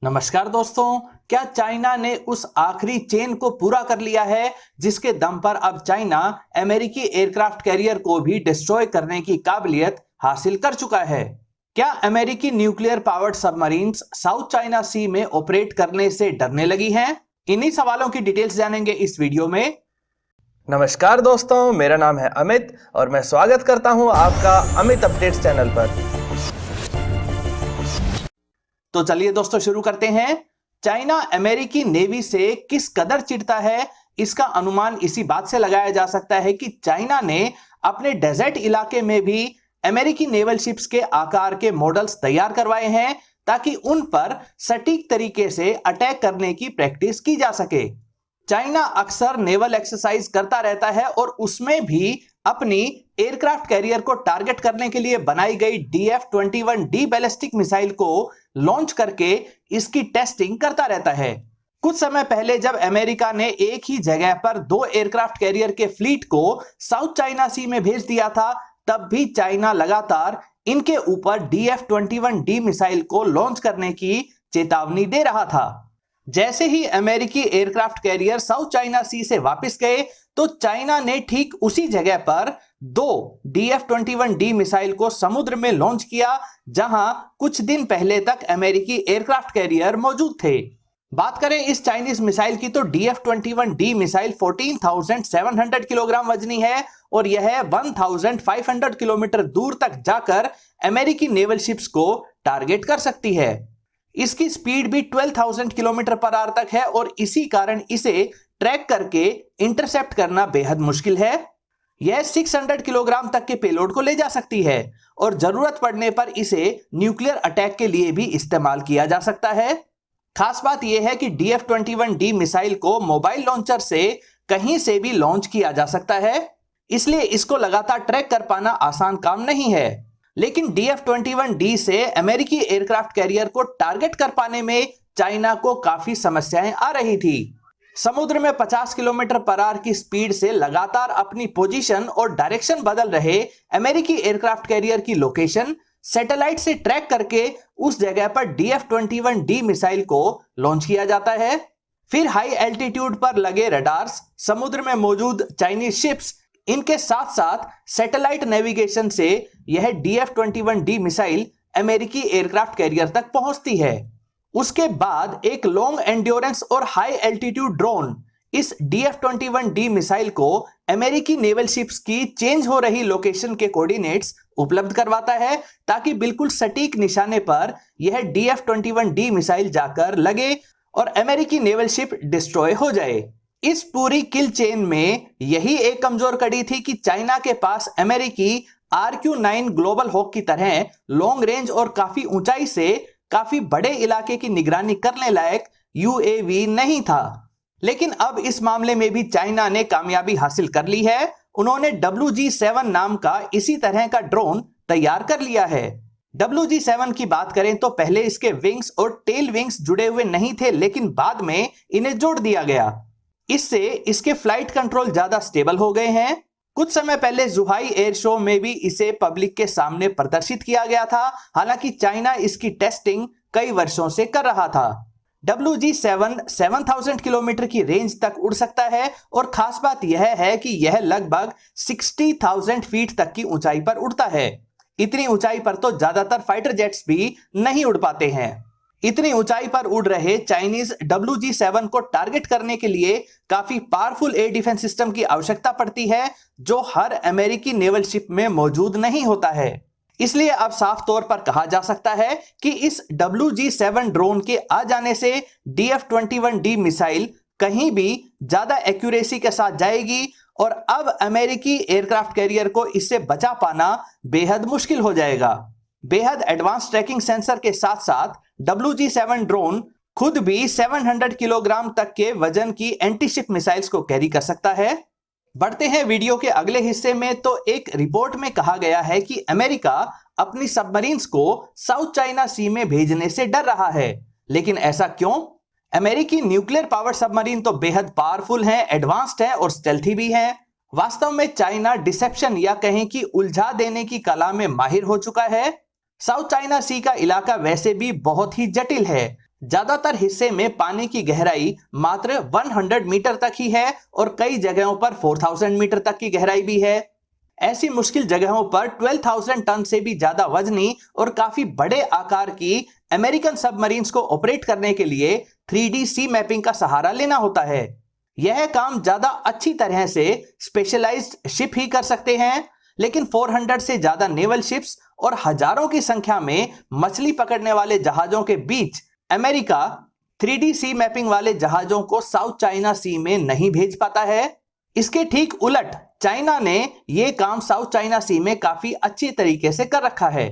नमस्कार दोस्तों, क्या चाइना ने उस आखिरी चेन को पूरा कर लिया है जिसके दम पर अब चाइना अमेरिकी एयरक्राफ्ट कैरियर को भी डिस्ट्रॉय करने की काबिलियत हासिल कर चुका है? क्या अमेरिकी nuclear powered submarines South China Sea में ऑपरेट करने से डरने लगी हैं? इन्हीं सवालों की डिटेल्स जानेंगे इस वीडियो में। नमस्कार दोस्तों, मेरा नाम है अमित और मैं स्वागत करता हूं आपका अमित अपडेट्स चैनल पर। तो चलिए दोस्तों शुरू करते हैं। चाइना अमेरिकी नेवी से किस कदर चिढ़ता है, इसका अनुमान इसी बात से लगाया जा सकता है कि चाइना ने अपने डेजर्ट इलाके में भी अमेरिकी नेवल शिप्स के आकार के मॉडल्स तैयार करवाए हैं ताकि उन पर सटीक तरीके से अटैक करने की प्रैक्टिस की जा सके। चाइना अक्सर नेवल एक्सरसाइज करता रहता है और उसमें भी अपनी एयरक्राफ्ट कैरियर को टारगेट करने के लिए बनाई गई DF-21D बैलिस्टिक मिसाइल को लॉन्च करके इसकी टेस्टिंग करता रहता है। कुछ समय पहले जब अमेरिका ने एक ही जगह पर दो एयरक्राफ्ट कैरियर के फ्लीट को साउथ चाइना सी में भेज दिया था, तब भी चाइना लगातार इनके ऊपर DF-21D मिसाइल को लॉन्च करने की चेतावनी दे रहा था। जैसे ही अमेरिकी एयरक्राफ्ट कैरियर साउथ चाइना सी से वापस गए तो चाइना ने ठीक उसी जगह पर दो DF-21D मिसाइल को समुद्र में लॉन्च किया जहां कुछ दिन पहले तक अमेरिकी एयरक्राफ्ट कैरियर मौजूद थे। बात करें इस चाइनीज मिसाइल की तो DF-21D मिसाइल 14,700 किलोग्राम वजनी है और यह 1,500 किलोमीटर दूर तक जाकर अमेरिकी नेवल शिप्स को टारगेट कर सकती है। इसकी स्पीड भी 12,000 किलोमीटर पर आवर तक है और इसी कारण इसे ट्रैक करके इंटरसेप्ट करना बेहद मुश्किल है। यह 600 किलोग्राम तक के पेलोड को ले जा सकती है और जरूरत पड़ने पर इसे न्यूक्लियर अटैक के लिए भी इस्तेमाल किया जा सकता है। खास बात यह है कि DF-21D मिसाइल को मोबाइल लॉन्चर से कहीं से भी लॉन्च किया जा सकता है, इसलिए इसको लगातार ट्रैक कर पाना आसान काम नहीं है। लेकिन DF-21D से अमेरिकी एयरक्राफ्ट कैरियर को टारगेट कर पाने में चाइना को काफी समस्याएं आ रही थी। समुद्र में 50 किलोमीटर पर आवर की स्पीड से लगातार अपनी पोजीशन और डायरेक्शन बदल रहे अमेरिकी एयरक्राफ्ट कैरियर की लोकेशन सैटेलाइट से ट्रैक करके उस जगह पर DF-21D मिसाइल को लॉन्च किया जाता है। फिर हाई एल्टीट्यूड पर लगे रडार्स, समुद्र में मौजूद चाइनीज शिप्स, इनके साथ साथ सैटेलाइट नेविगेशन से यह DF-21D मिसाइल अमेरिकी एयरक्राफ्ट कैरियर तक पहुंचती है। उसके बाद एक लॉन्ग एंड्योरेंस और हाई एल्टीट्यूड ड्रोन इस DF-21D मिसाइल को अमेरिकी नेवल शिप्स की चेंज हो रही लोकेशन के कोऑर्डिनेट्स उपलब्ध करवाता है ताकि बिल्कुल सटीक निशाने पर यह DF-21D मिसाइल जाकर लगे और अमेरिकी नेवल शिप डिस्ट्रॉय हो जाए। इस पूरी किल चेन में यही एक कमजोर कड़ी थी कि चाइना के पास अमेरिकी RQ-9 ग्लोबल हॉक की तरह लॉन्ग रेंज और काफी ऊंचाई से काफी बड़े इलाके की निगरानी करने लायक UAV नहीं था। लेकिन अब इस मामले में भी चाइना ने कामयाबी हासिल कर ली है। उन्होंने WG-7 नाम का इसी तरह का ड्रोन तैयार कर लिया है। WG-7 की बात करें तो पहले इसके विंग्स और टेल विंग्स जुड़े हुए नहीं थे, लेकिन बाद में इन्हें जोड़ दिया गया। इससे इसके फ्लाइट कंट्रोल ज्यादा स्टेबल हो गए हैं। कुछ समय पहले जुहाई एयर शो में भी इसे पब्लिक के सामने प्रदर्शित किया गया था। हालांकि चाइना इसकी टेस्टिंग कई वर्षों से कर रहा था। WG-7 7,000 किलोमीटर की रेंज तक उड़ सकता है और खास बात यह है कि यह लगभग 60,000 फीट तक की ऊंचाई पर उड़ता है। इतनी ऊंचाई पर तो ज्यादातर फाइटर जेट्स भी नहीं उड़ पाते हैं। इतनी ऊंचाई पर उड़ रहे चाइनीज WG-7 को टारगेट करने के लिए काफी पावरफुल एयर डिफेंस सिस्टम की आवश्यकता पड़ती है जो हर अमेरिकी नेवल शिप में मौजूद नहीं होता है। इसलिए अब साफ तौर पर कहा जा सकता है कि इस WG-7 ड्रोन के आ जाने से DF-21D मिसाइल कहीं भी ज्यादा एक्यूरेसी के साथ जाएगी और अब अमेरिकी एयरक्राफ्ट कैरियर को इससे बचा पाना बेहद मुश्किल हो जाएगा। बेहद एडवांस ट्रैकिंग सेंसर के साथ साथ WG-7 ड्रोन खुद भी 700 किलोग्राम तक के वजन की एंटी शिप मिसाइल्स को कैरी कर सकता है। बढ़ते हैं वीडियो के अगले हिस्से में। तो एक रिपोर्ट में कहा गया है कि अमेरिका अपनी सबमरीन्स को साउथ चाइना सी में भेजने से डर रहा है, लेकिन ऐसा क्यों? अमेरिकी न्यूक्लियर पावर सबमरीन तो बेहद पावरफुल हैं, एडवांस्ड हैं और स्टेल्थी भी हैं। वास्तव में चाइना डिसेप्शन या कहें कि उलझा देने की कला में माहिर हो चुका है। साउथ चाइना सी का इलाका वैसे भी बहुत ही जटिल है, ज्यादातर हिस्से में पानी की गहराई मात्र 100 मीटर तक ही है और कई जगहों पर 4000 मीटर तक की गहराई भी है। ऐसी मुश्किल जगहों पर 12,000 टन से भी ज्यादा वजनी और काफी बड़े आकार की अमेरिकन सबमरीन्स को ऑपरेट करने के लिए 3D सी मैपिंग का सहारा लेना होता है। यह काम ज्यादा अच्छी तरह से स्पेशलाइज्ड शिप ही कर सकते हैं, लेकिन 400 से ज्यादा नेवल शिप्स और हजारों की संख्या में मछली पकड़ने वाले जहाजों के बीच अमेरिका 3D सी मैपिंग वाले जहाजों को साउथ चाइना सी में नहीं भेज पाता है। इसके ठीक उलट चाइना ने यह काम साउथ चाइना सी में काफी अच्छी तरीके से कर रखा है।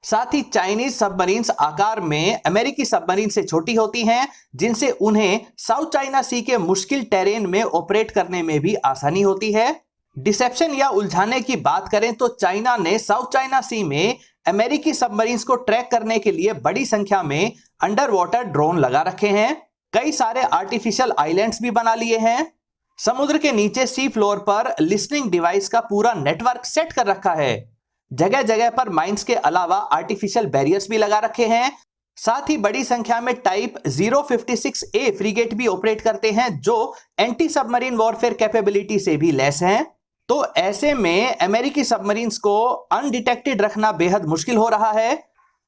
साथ ही चाइनीज सबमरीन्स आकार में अमेरिकी सबमरीन से छोटी होती हैं, जिनसे उन्हें साउथ चाइना सी के मुश्किल टेरेन में ऑपरेट करने में भी आसानी होती है। डिसेप्शन या उलझाने की बात करें तो चाइना ने साउथ चाइना सी में अमेरिकी सबमरीन्स को ट्रैक करने के लिए बड़ी संख्या में अंडर वाटर ड्रोन लगा रखे हैं। कई सारे आर्टिफिशियल आइलैंड्स भी बना लिए हैं। समुद्र के नीचे सी फ्लोर पर लिसनिंग डिवाइस का पूरा नेटवर्क सेट कर रखा है। जगह जगह पर माइंस के अलावा आर्टिफिशियल बैरियर्स भी लगा रखे हैं। साथ ही बड़ी संख्या में टाइप 056A फ्रिगेट भी ऑपरेट करते हैं, जो एंटी सबमरीन वॉरफेयर कैपेबिलिटी से भी लैस हैं। तो ऐसे में अमेरिकी सबमरीन्स को अनडिटेक्टेड रखना बेहद मुश्किल हो रहा है।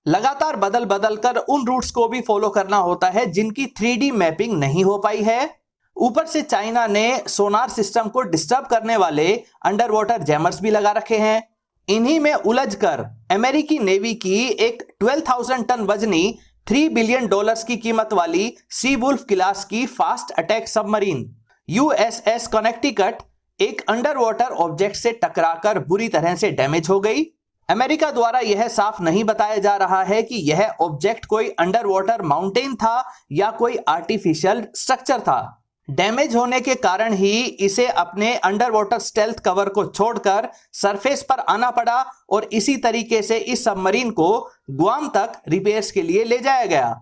लगातार बदल बदल कर उन रूट्स को भी फॉलो करना होता है जिनकी 3D मैपिंग नहीं हो पाई है। ऊपर से चाइना ने सोनार सिस्टम को डिस्टर्ब करने वाले अंडर वाटर जैमर्स भी लगा रखे हैं। इन्हीं में उलझकर अमेरिकी नेवी की एक 12,000 टन वजनी $3 बिलियन की कीमत वाली सी वुल्फ क्लास की fast attack submarine USS Connecticut एक अंडर वाटर ऑब्जेक्ट से टकराकर बुरी तरह से डैमेज हो गई। अमेरिका द्वारा यह साफ नहीं बताया जा रहा है कि यह ऑब्जेक्ट कोई अंडर वाटर माउंटेन था या कोई आर्टिफिशियल स्ट्रक्चर था। डैमेज होने के कारण ही इसे अपने अंडर वाटर स्टेल्थ कवर को छोड़कर सरफेस पर आना पड़ा और इसी तरीके से इस सबमरीन को गुआम तक रिपेयर्स के लिए ले जाया गया।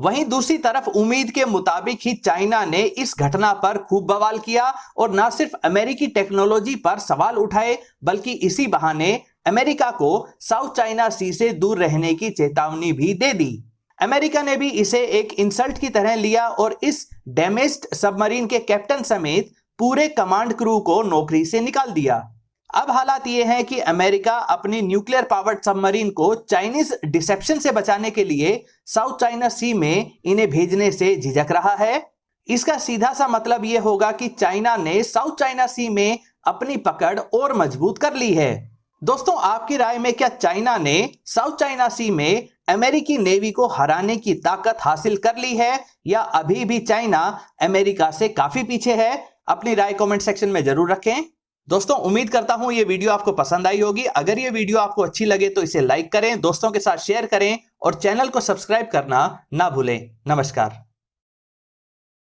वहीं दूसरी तरफ उम्मीद के मुताबिक ही चाइना ने इस घटना पर खूब बवाल किया और न सिर्फ अमेरिकी टेक्नोलॉजी पर सवाल उठाए, बल्कि इसी बहाने अमेरिका को साउथ चाइना सी से दूर रहने की चेतावनी भी दे दी। अमेरिका ने भी इसे एक इंसल्ट की तरह लिया और इस डैमेज्ड सबमरीन के कैप्टन समेत पूरे कमांड क्रू को नौकरी से निकाल दिया। अब हालात ये हैं कि अमेरिका अपनी न्यूक्लियर पावर्ड सबमरीन को चाइनीज डिसेप्शन से बचाने के लिए साउथ चाइना सी में इन्हें भेजने से झिझक रहा है। इसका सीधा सा मतलब यह होगा कि चाइना ने साउथ चाइना सी में अपनी पकड़ और मजबूत कर ली है। दोस्तों, आपकी राय में क्या चाइना ने साउथ चाइना सी में अमेरिकी नेवी को हराने की ताकत हासिल कर ली है या अभी भी चाइना अमेरिका से काफी पीछे है? अपनी राय कमेंट सेक्शन में जरूर रखें। दोस्तों, उम्मीद करता हूं ये वीडियो आपको पसंद आई होगी। अगर ये वीडियो आपको अच्छी लगे तो इसे लाइक करें, दोस्तों के साथ शेयर करें और चैनल को सब्सक्राइब करना ना भूलें। नमस्कार।